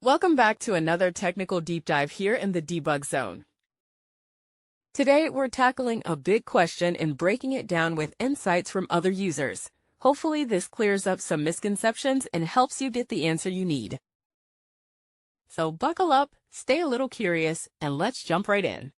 Welcome back to another technical deep dive here in the debug zone. Today, we're tackling a big question and breaking it down with insights from other users. Hopefully, this clears up some misconceptions and helps you get the answer you need. So buckle up, stay a little curious, and let's jump right in.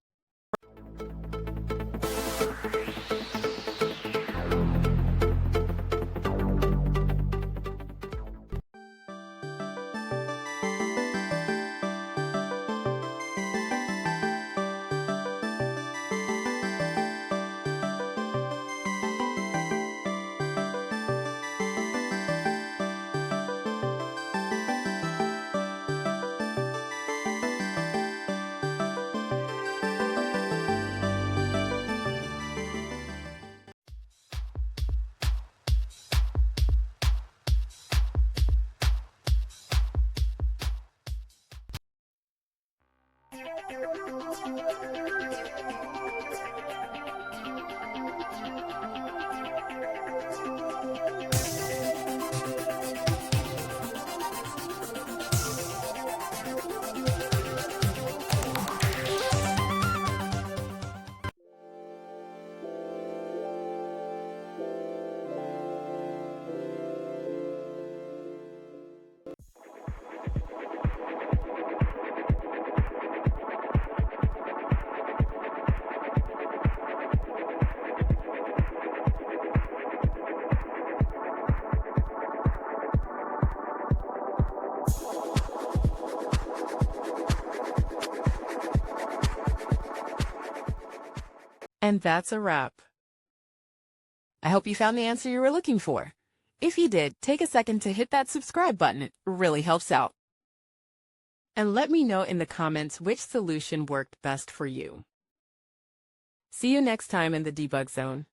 And that's a wrap. I hope you found the answer you were looking for. If you did, take a second to hit that subscribe button. It really helps out. And let me know in the comments which solution worked best for you. See you next time in the debug zone.